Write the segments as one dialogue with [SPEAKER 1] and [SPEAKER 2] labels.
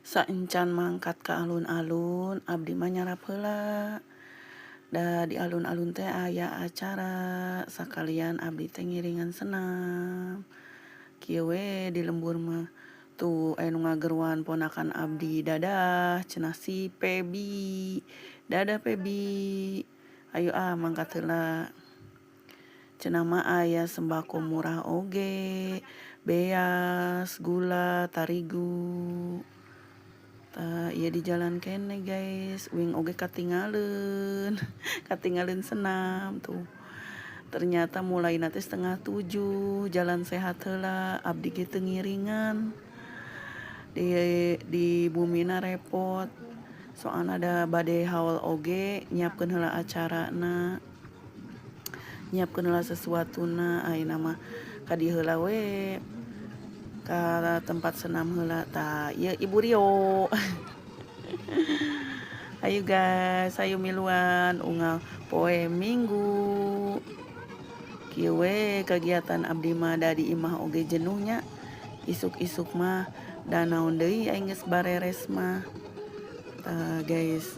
[SPEAKER 1] Saencan mangkat ka alun-alun abdi mah nyarap heula. Da di alun-alun teh aya acara sakalian abdi teh ngiringan senam. Kieu we di lembur mah tuh aya nu ngageruan ponakan abdi, dadah cenah si Pebi. Dadah Pebi. Ayo mangkat heula. Cenah mah aya sembako murah oge, beas, gula, tarigu. Ieu di jalan kene guys, uing oge katingaleun. Katingaleun senam tuh. Ternyata mulai teh 6:30, jalan sehat heula, abdi ge teu ngiringan. Di bumina repot. Soalna ada bade haul oge, nyiapkeun heula acarana. Nyiapkeun heula sesuatuna, ayeuna mah ka dieu heula we. Ka tempat senam heula tah ieu Ibu Rio. Ayo guys, ayo miluan unggal poe Minggu. Kieu we kegiatan abdi mah da di imah oge jenuhnya. Isuk-isuk mah da naon deui aing geus bareres mah. Tah guys,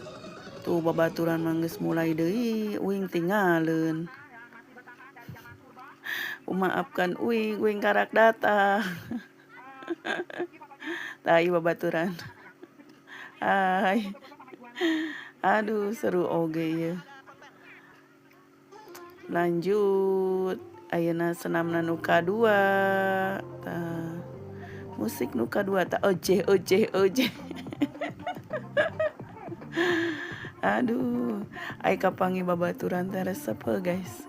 [SPEAKER 1] tuh babaturan mah geus mulai deui, uing tingaleun. Maafkan uing karak datang. Tah ieu babaturan. Hai. Aduh seru oge ieu. Lanjut, ayeuna senamna nu kadua. Tah musik nu kadua tah ojeh. Aduh, ai kapangi babaturan teh resep guys.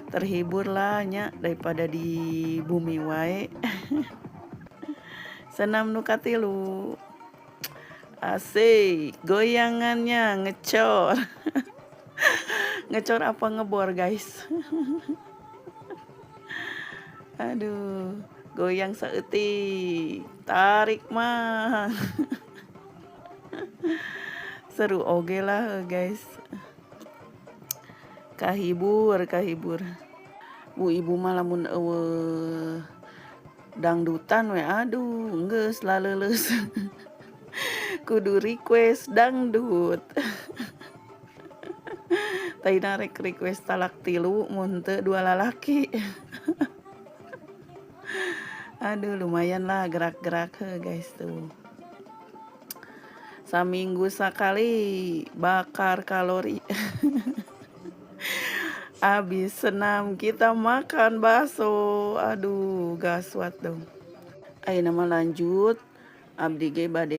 [SPEAKER 1] Terhibur lah nya daripada di bumi wae. Senam nu katilu. Asik, goyangannya ngecor. Ngecor apa ngebor guys? Aduh, goyang saeutik, tarik mah. Seru oge lah guys. Kahibur. Bu ibu mah lamun eueuh dangdutan we aduh geus laleuleus. Kudu request dangdut. Taina rek request talak 3 mun teu 2 lalaki. Aduh lumayan lah gerak-gerak guys tuh. Saminggu sakali bakar kalori. Abis senam kita makan bakso. Aduh gaswat dong. Ayeuna mah lanjut abdi ge bade